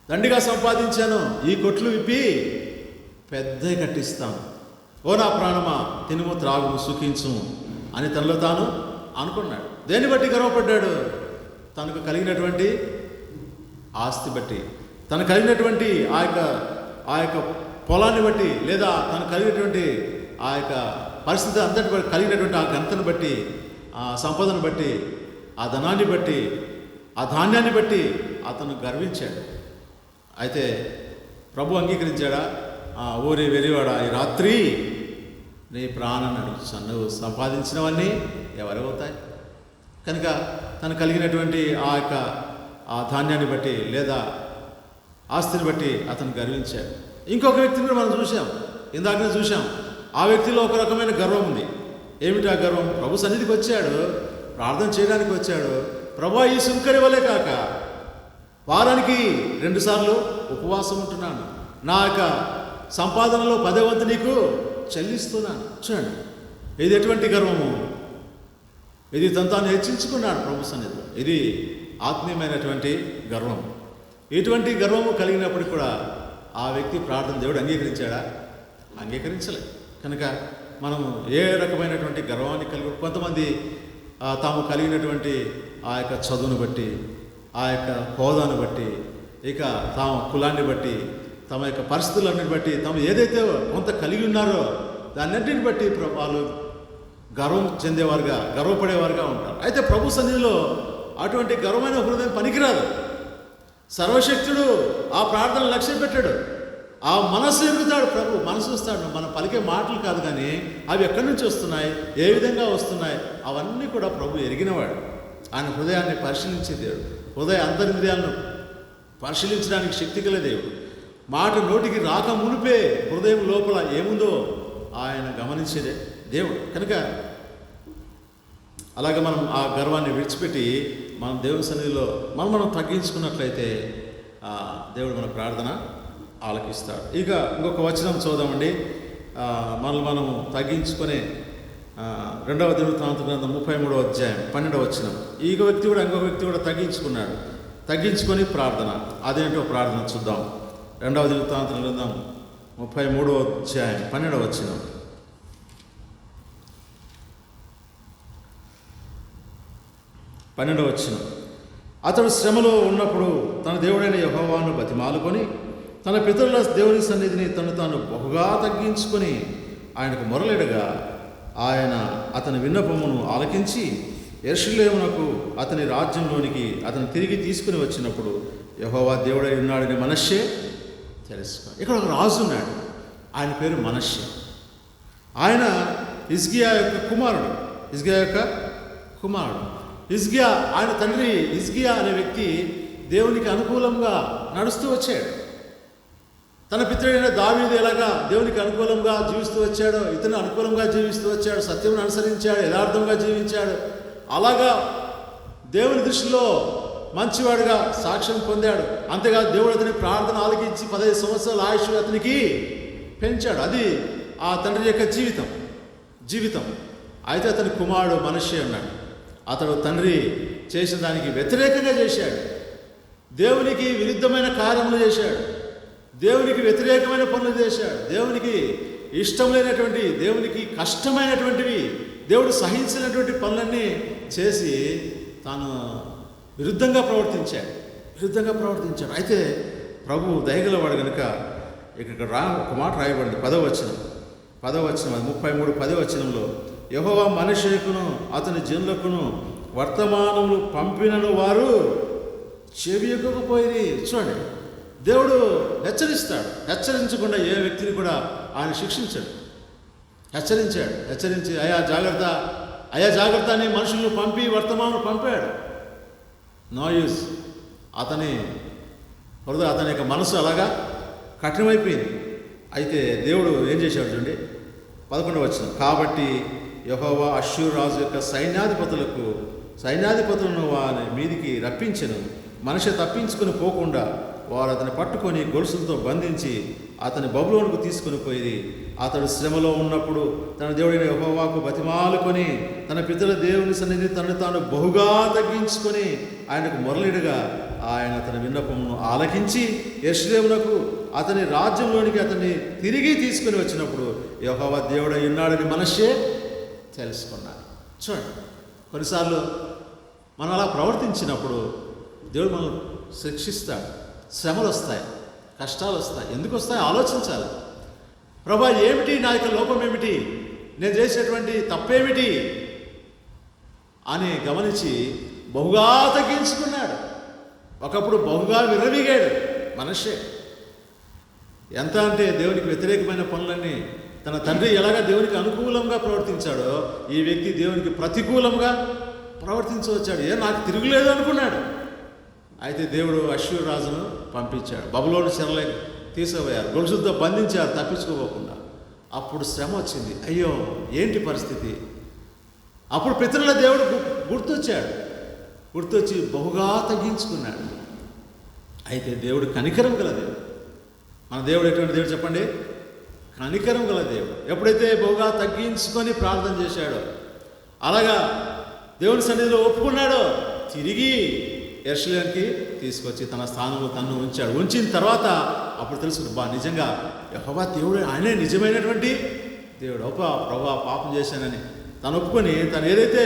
దండిగా సంపాదించాను, ఈ కొట్లు విప్పి పెద్దవి కట్టిస్తాను, ఓ నా ప్రాణమా తినుము త్రాగుము సుఖించుము అని తనలో తాను అనుకున్నాడు. దేన్ని బట్టి గర్వపడ్డాడు? తనకు కలిగినటువంటి ఆస్తి బట్టి, తనకు కలిగినటువంటి ఆ యొక్క పొలాన్ని బట్టి, లేదా తనకు కలిగినటువంటి ఆ యొక్క పరిస్థితి అంతటి బట్టి, కలిగినటువంటి ఆ ఘనతను బట్టి, ఆ సంపదను బట్టి, ఆ ధనాన్ని బట్టి, ఆ ధాన్యాన్ని బట్టి అతను గర్వించాడు. అయితే ప్రభు అంగీకరించాడా? ఊరి వెరివాడా, ఈ రాత్రి నీ ప్రాణాన్ని అడుగుతాను, నువ్వు సంపాదించినవన్నీ ఎవరవుతాయి? కనుక తను కలిగినటువంటి ఆ ధాన్యాన్ని బట్టి, లేదా ఆస్తిని బట్టి అతను గర్వించాడు. ఇంకొక వ్యక్తిని కూడా మనం చూసాం, ఇందాకనే చూసాం. ఆ వ్యక్తిలో ఒక రకమైన గర్వం ఉంది. ఏమిటి ఆ గర్వం? ప్రభు సన్నిధికి వచ్చాడు, ప్రార్థన చేయడానికి వచ్చాడు. ప్రభు ఈ సుంకరి వలే కాక వారానికి 2 సార్లు ఉపవాసం ఉంటున్నాను, నా యొక్క సంపాదనలో 10వ వంతు నీకు చెల్లిస్తున్నాను. చూడండి, ఇది ఎటువంటి గర్వము! ఇది తాను హెచ్చించుకున్నాడు ప్రభు సన్నిధిలో. ఇది ఆత్మీయమైనటువంటి గర్వం. ఇటువంటి గర్వము కలిగినప్పుడు కూడా ఆ వ్యక్తి ప్రార్థన దేవుడు అంగీకరించాడా? అంగీకరించలేదు. కనుక మనము ఏ రకమైనటువంటి గర్వాన్ని కలిగి, కొంతమంది తాము కలిగినటువంటి ఆ యొక్క చదువును బట్టి, ఆ యొక్క హోదాను బట్టి, ఇక తాము కులాన్ని బట్టి, తమ యొక్క పరిస్థితులన్నిటిని బట్టి, తాము ఏదైతే కొంత కలిగి ఉన్నారో దాన్నింటిని బట్టి వాళ్ళు గర్వం చెందేవారుగా, గర్వపడేవారుగా ఉంటారు. అయితే ప్రభు సన్నిధిలో అటువంటి గర్వమైన హృదయం పనికిరాదు. సర్వశక్తుడు ఆ ప్రార్థన లక్ష్యం పెట్టాడు. ఆ మనసు ఎరుగుతాడు ప్రభు, మనసు వస్తాడు. మనం పలికే మాటలు కాదు కానీ అవి ఎక్కడి నుంచి వస్తున్నాయి, ఏ విధంగా వస్తున్నాయి, అవన్నీ కూడా ప్రభు ఎరిగినవాడు. ఆయన హృదయాన్ని పరిశీలించే దేవుడు, హృదయ అంతరింద్రియాలను పరిశీలించడానికి శక్తి గల దేవుడు. మాట నోటికి రాక మునిపే హృదయం లోపల ఏముందో ఆయన గమనించేదే దేవుడు. కనుక అలాగే మనం ఆ గర్వాన్ని విడిచిపెట్టి మనం దేవుని సన్నిధిలో మనం తగ్గించుకున్నట్లయితే దేవుడు మన ప్రార్థన ఆలకిస్తాడు. ఇక ఇంకొక వచనం చూద్దామండి. మనం తగ్గించుకునే 2వ దినవృత్తాంత గ్రంథం 33వ అధ్యాయం 12వ వచనం. ఇంకొక వ్యక్తి కూడా తగ్గించుకున్నాడు. తగ్గించుకొని ప్రార్థన, అదేంటో ప్రార్థన చూద్దాం. 2వ దినవృత్తాంత గ్రంథం 33వ అధ్యాయం 12వ వచనం. అతడు శ్రమలో ఉన్నప్పుడు తన దేవుడైన యెహోవాను బతిమాలుకొని తన పితరుల దేవుని సన్నిధిని తాను బహుగా తగ్గించుకొని ఆయనకు మొరలిడగా ఆయన అతని విన్నపమును ఆలకించి యెరూషలేమునకు అతని రాజ్యంలోనికి అతను తిరిగి తీసుకుని వచ్చినప్పుడు యెహోవా దేవుడై ఉన్నాడని మనష్షే తెలుసుకో. ఇక్కడ ఒక రాజు ఉన్నాడు, ఆయన పేరు మనష్షే. ఆయన హిజ్కియా యొక్క కుమారుడు. హిజ్కియా ఆయన తండ్రి హిజ్కియా అనే వ్యక్తి దేవునికి అనుకూలంగా నడుస్తూ వచ్చాడు. తన పితరుడైన దావీదు ఎలాగా దేవునికి అనుకూలంగా జీవిస్తూ వచ్చాడో ఇతను అనుకూలంగా జీవిస్తూ వచ్చాడు, సత్యమును అనుసరించాడు, యథార్థంగా జీవించాడు. అలాగా దేవుని దృష్టిలో మంచివాడుగా సాక్ష్యం పొందాడు. అంతేకాదు దేవుడు అతని ప్రార్థన ఆలకించి 15 సంవత్సరాల ఆయుష్ అతనికి పెంచాడు. అది ఆ తండ్రి యొక్క జీవితం. అయితే అతని కుమారుడు మనష్షే ఉన్నాడు. అతడు తండ్రి చేసిన దానికి వ్యతిరేకంగా చేశాడు, దేవునికి విరుద్ధమైన కార్యములు చేశాడు, దేవునికి వ్యతిరేకమైన పనులు చేశాడు, దేవునికి ఇష్టం లేనటువంటి, దేవునికి కష్టమైనటువంటివి, దేవుడు సహించినటువంటి పనులన్నీ చేసి తాను విరుద్ధంగా ప్రవర్తించాడు. అయితే ప్రభు దయగలవాడు కనుక ఇక్కడ ఒక మాట రాయబడింది 10వ వచనం 33 వచనంలో యెహోవా మనుష్యులకును అతని జనులకును వర్తమానములు పంపినను వారు చెవియకపోయి. చూడండి, దేవుడు హెచ్చరిస్తాడు. హెచ్చరించకుండా ఏ వ్యక్తిని కూడా ఆయన శిక్షించాడు. హెచ్చరించి అయా జాగ్రత్త అని మనుషులను పంపి వర్తమానం పంపాడు. No use. అతని యొక్క మనసు అలాగా కఠినమైపోయింది. అయితే దేవుడు ఏం చేశాడు చూడండి, 11వ వచనం. కాబట్టి యెహోవా అష్షూరు రాజు యొక్క సైన్యాధిపతులను వారి మీదికి రప్పించెను. మనిషి తప్పించుకుని పోకుండా వారు అతన్ని పట్టుకొని గొలుసులతో బంధించి అతని బబులోనుకు తీసుకుని పోయి, అతడు శ్రమలో ఉన్నప్పుడు తన దేవుడైన యెహోవాకు బతిమాలుకొని తన పితరుల దేవుని సన్నిధిని తనను తాను బహుగా తగ్గించుకొని ఆయనకు మొరలిడగా ఆయన తన విన్నపమును ఆలకించి యెరూషలేమునకు అతని రాజ్యంలోనికి అతన్ని తిరిగి తీసుకుని వచ్చినప్పుడు యెహోవా దేవుడై ఉన్నాడని మనషే తెలుసుకున్నాడు. చూడండి, కొన్నిసార్లు మనం అలా ప్రవర్తించినప్పుడు దేవుడు మనల్ని శిక్షిస్తాడు. శ్రమలు వస్తాయి, కష్టాలు వస్తాయి. ఎందుకు వస్తాయి ఆలోచించాలి. ప్రభా, ఏమిటి నా యొక్క లోపం, ఏమిటి నేను చేసేటువంటి తప్పేమిటి అని గమనించి బహుగా తగ్గించుకున్నాడు. ఒకప్పుడు బహుగా విర్రవీగాడు మనిషే. ఎంత అంటే దేవునికి వ్యతిరేకమైన పనులన్నీ తన తండ్రి ఎలాగా దేవునికి అనుకూలంగా ప్రవర్తించాడో ఈ వ్యక్తి దేవునికి ప్రతికూలంగా ప్రవర్తించవచ్చాడు. నాకు తిరుగులేదు అనుకున్నాడు. అయితే దేవుడు అష్షూరు రాజును పంపించాడు. బబులోను చెరలే తీసుకుపోయారు, గొలుసులతో బంధించారు తప్పించుకోకుండా. అప్పుడు శ్రమ వచ్చింది. అయ్యో, ఏంటి పరిస్థితి? అప్పుడు పితరుల దేవుడు గుర్తొచ్చి బహుగా తగ్గించుకున్నాడు. అయితే దేవుడు కనికరం గల దేవుడు. మన దేవుడు ఎటువంటి దేవుడు చెప్పండి? కనికరం గల దేవుడు. ఎప్పుడైతే బహుగా తగ్గించుకొని ప్రార్థన చేశాడో, అలాగా దేవుని సన్నిధిలో ఒప్పుకున్నాడో, తిరిగి యెరూషలేముకి తీసుకొచ్చి తన స్థానంలో తన్ను ఉంచాడు. ఉంచిన తర్వాత అప్పుడు తెలుసుకుని నిజంగా యెహోవా దేవుడు ఆయనే నిజమైనటువంటి దేవుడు. ప్రభా పాపం చేశానని తను ఒప్పుకొని తను ఏదైతే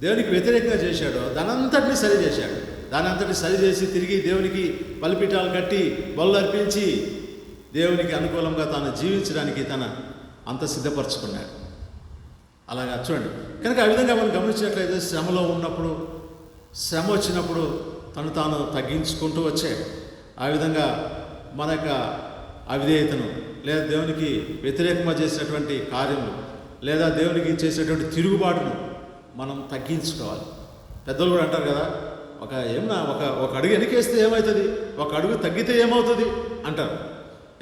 దేవునికి వ్యతిరేకంగా చేశాడో దానంతటిని సరిచేశాడు. దానంతటిని సరిచేసి తిరిగి దేవునికి బలిపీఠాలు కట్టి బలు అర్పించి దేవునికి అనుకూలంగా తాను జీవించడానికి అంత సిద్ధపరచుకున్నాడు. అలాగా చూడండి. కనుక ఆ విధంగా మనం గమనించినట్లయితే శ్రమలో ఉన్నప్పుడు, శ్రమ వచ్చినప్పుడు తను తాను తగ్గించుకుంటూ వచ్చాడు. ఆ విధంగా మన యొక్క అవిధేయతను లేదా దేవునికి వ్యతిరేకంగా చేసినటువంటి కార్యము లేదా దేవునికి చేసేటువంటి తిరుగుబాటును మనం తగ్గించుకోవాలి. పెద్దలు కూడా అంటారు కదా, ఒక అడుగు వెనకేస్తే ఏమవుతుంది, ఒక అడుగు తగ్గితే ఏమవుతుంది అంటారు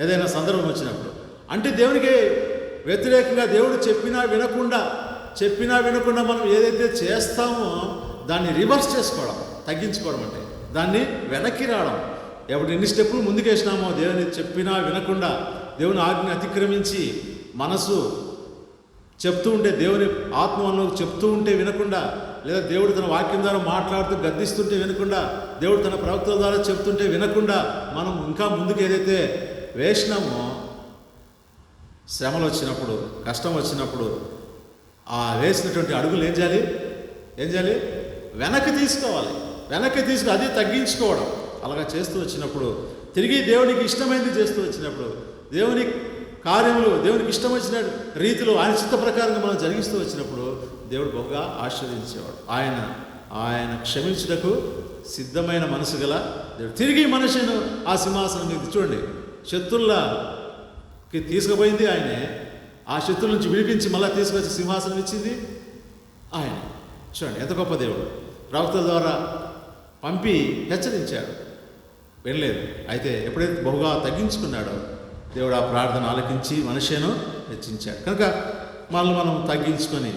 ఏదైనా సందర్భం వచ్చినప్పుడు. అంటే దేవునికి వ్యతిరేకంగా దేవుడు చెప్పినా వినకుండా మనం ఏదైతే చేస్తామో దాన్ని రివర్స్ చేసుకోవడం, తగ్గించుకోవడం అంటే దాన్ని వెనక్కి రావడం. ఎన్ని స్టెప్పులు ముందుకేసినామో దేవుని చెప్పినా వినకుండా, దేవుని ఆజ్ఞ అతిక్రమించి మనసు చెప్తూ ఉంటే, దేవుని ఆత్మను చెప్తూ ఉంటే వినకుండా, లేదా దేవుడు తన వాక్యం ద్వారా మాట్లాడుతూ గద్దిస్తుంటే వినకుండా, దేవుడు తన ప్రవక్తల ద్వారా చెప్తుంటే వినకుండా మనం ఇంకా ముందుకు ఏదైతే వేసినామో, శ్రమలు వచ్చినప్పుడు, కష్టం వచ్చినప్పుడు ఆ వేసినటువంటి అడుగులు ఏం చేయాలి? వెనక్కి తీసుకోవాలి. అది తగ్గించుకోవడం. అలాగా చేస్తూ వచ్చినప్పుడు, తిరిగి దేవునికి ఇష్టమైనది చేస్తూ వచ్చినప్పుడు, దేవుని కార్యములు దేవునికి ఇష్టం వచ్చిన రీతిలో ఆయన చిత్త ప్రకారంగా మనం జరిగిస్తూ వచ్చినప్పుడు దేవుడు బహుగా ఆశీర్వదించేవాడు. ఆయన క్షమించుటకు సిద్ధమైన మనసు గల దేవుడు. తిరిగి మనిషిని ఆ సింహాసనం మీద చూడండి, శత్రువులకి తీసుకుపోయింది ఆయనే. ఆ శత్రువుల నుంచి విడిపించి మళ్ళీ తీసుకొచ్చి సింహాసనం ఇచ్చింది ఆయన. చూడండి ఎంత గొప్ప దేవుడు. ప్రవక్తల ద్వారా పంపి హెచ్చరించాడు, వినలేదు. అయితే ఎప్పుడైతే బహుగా తగ్గించుకున్నాడో దేవుడు ఆ ప్రార్థన ఆలకించి మనిషిను హెచ్చించాడు. కనుక మనం తగ్గించుకొని,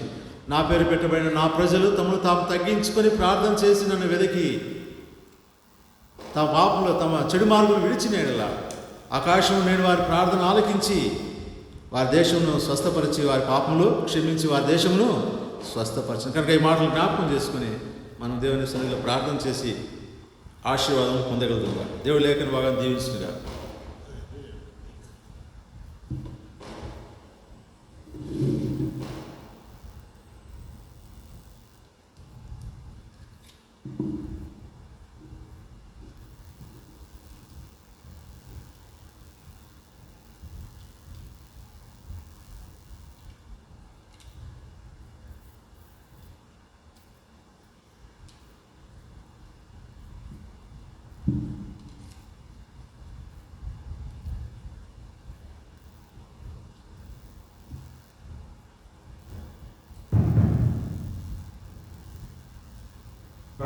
నా పేరు పెట్టబడిన నా ప్రజలు తమను తాము తగ్గించుకొని ప్రార్థన చేసి నన్ను వెతికి తమ పాపంలో తమ చెడు మార్గం విడిచినేలా ఆకాశం నేను వారి ప్రార్థన ఆలకించి వారి దేశమును స్వస్థపరిచి వారి పాపములు క్షమించి వారి దేశమును స్వస్థపరిచింది. కనుక ఈ మాటలు జ్ఞాపకం చేసుకుని మనం దేవుని సన్నిధిలో ప్రార్థన చేసి ఆశీర్వాదం పొందగలుగుతుందా. దేవుడు లేఖన బాగా దీవించుగా.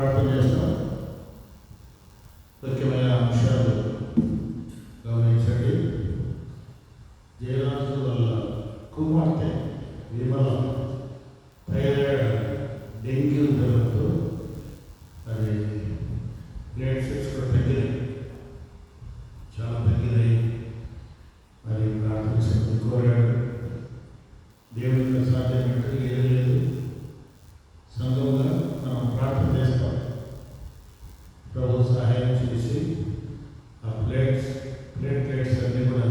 ప్రార్థన చేస్తాం. ముఖ్యమైన అంశాలు గమనించండి. జయరాజు వల్ల కుమార్తె విమల థైరాయిడ్ డెంగ్యూ జ్వరంతో అది గ్రేడ్ 6 కూడా తగ్గినాయి, చాలా తగ్గినాయి. మరి ప్రార్థించండి, కోరాడు. దేవుడికి సాధ్యమైనట్టు ఏది లేదు. సంఘంగా మనం ప్రార్థన చేస్తాం. ప్రభు సహాయం చేసి ఆ ప్లేట్లెట్స్ అన్నీ కూడా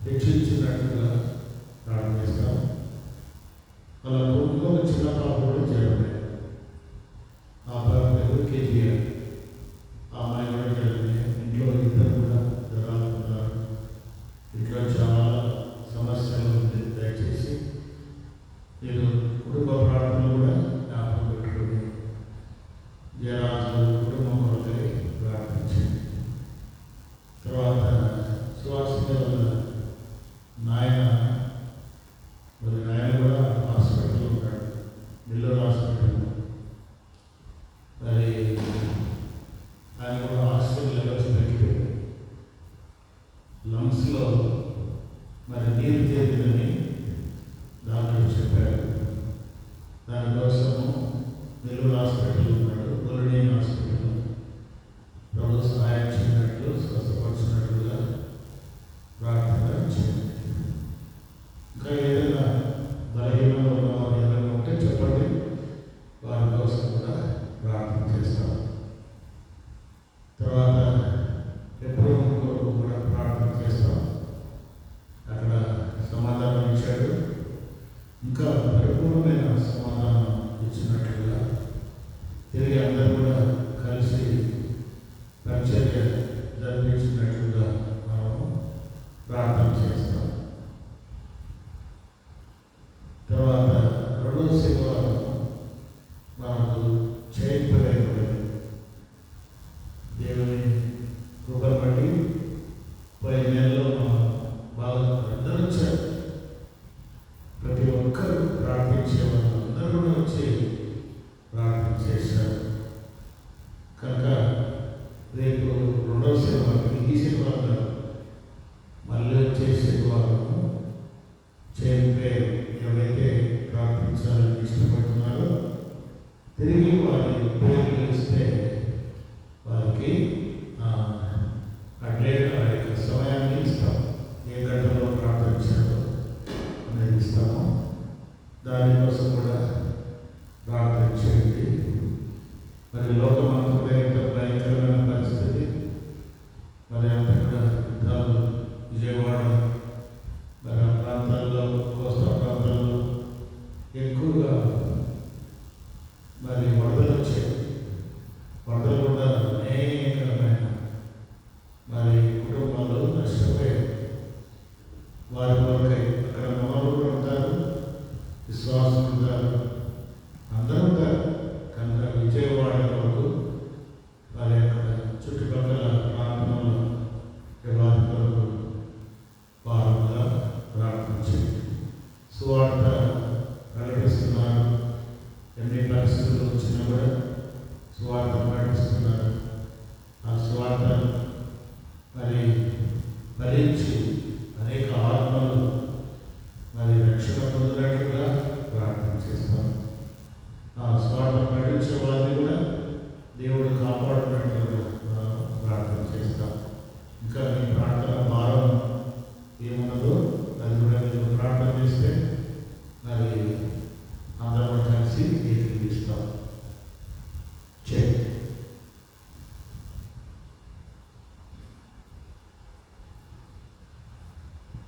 హెచ్చించినట్టుగా ప్రార్థన చేస్తాం. వాళ్ళ కుటుంబంలో చిన్న పాప కూడా చేరలేదు. ఆ పాప కేజీ ఆ అమ్మాయి కూడా చేరలేదు. ఇంట్లో ఇద్దరు కూడా జ్వరాలు ఉన్నారు. ఇంట్లో చాలా సమస్యలు ఉంది. దయచేసి మీరు కుటుంబ ప్రార్థనలు కూడా జ్ఞాపకం పెట్టుకుని జయరాజు కుటుంబం కొరకై ప్రార్థించండి. తర్వాత సువాసన వల్ల నాయన కూడా హాస్పిటల్లో ఉంటాడు, నెల్లూరు హాస్పిటల్. మరి ఆయన కూడా ఆక్సిజన్ లెవెల్స్ తగ్గిపోయింది. లంగ్స్లో మరి నీరు చేరిందని డాక్టర్ చెప్పారు. దానికోసము నెల్లూరు హాస్పిటల్ ఉన్నాడు, గొల్లనేని హాస్పిటల్. ప్రభు సహాయం చేయనట్లు, స్వస్థపరిచినట్లుగా ప్రార్థన చేయండి. ఇంకా ఏదైనా బలహీనంగా ఉన్నవారు ఏదైనా ఉంటే చెప్పండి, వారి కోసం కూడా ప్రార్థన చేస్తాం. తర్వాత ఎప్పుడూ కొరకు కూడా ప్రార్థన చేస్తాం. అక్కడ సమాధానం ఇచ్చాడు. ఇంకా పరిపూర్ణమైన సమాధానం ఇచ్చినట్లుగా తిరిగి అందరూ కూడా కలిసి పరిచర్య జరిపించినట్లుగా మనము ప్రార్థన చేస్తాం. తర్వాత రెండవ శనివారం మనకు చేయింపలేకపోయింది. దేవుని కృపను బట్టి పోయిన నెలలో బాగా అందరూ వచ్చారు. ప్రతి ఒక్కరూ ప్రార్థించే వాళ్ళు అందరూ కూడా వచ్చి ప్రార్థన చేశారు. కనుక రేపు రెండవ శనివారం, ఈ శనివారం మళ్ళీ వచ్చే శనివారము చేయింపే ఎవరైతే ప్రార్థించాలని ఇష్టపడుతున్నారో తిరిగి వారి పేర్లు ఇస్తే వారికి అట్లేట్ ఆ యొక్క సమయాన్ని ఇస్తాం. ఏ గంటలో ప్రార్థించారో అనేది ఇస్తాము. దానికోసం కూడా ప్రార్థన చేయండి. మరి లోకమంతా ఎంత భయంకరమైన పరిస్థితి, మరి అంతా కూడా యుద్ధాలు, విజయవాడ మరి ఆ ప్రాంతాల్లో, కోస్తా ప్రాంతాల్లో ఎక్కువగా మరి వరదలు వచ్చాయి. వరదలు కూడా అనేకమైన మరి కుటుంబాలు నష్టపోయాయి. వారి కొరకై అక్కడ మనలు కూడా ఉంటారు, విశ్వాసం ఉంటారు, అందరూ ఉంటారు. కనుక విజయవాడ కొరకు వారి అక్కడ చుట్టుపక్కల ప్రాంతంలో వారి కొరకు వారుగా ప్రార్థించండి. సువార్త ప్రకటిస్తున్నారు. ఎన్ని పరిస్థితులు వచ్చినా కూడా సువార్త ప్రకటిస్తున్నారు. ఆ సువార్త మరి భరించి అనేక ఆత్మలు మరి రక్షణ పొందినట్లుగా ప్రార్థన చేస్తాం. ఆ సువార్త ప్రకటించే వారిని కూడా దేవుడు కాపాడుతున్నట్లుగా ప్రార్థన చేస్తాం. ఇంకా మీ ప్రార్థన భారం ఏమన్నా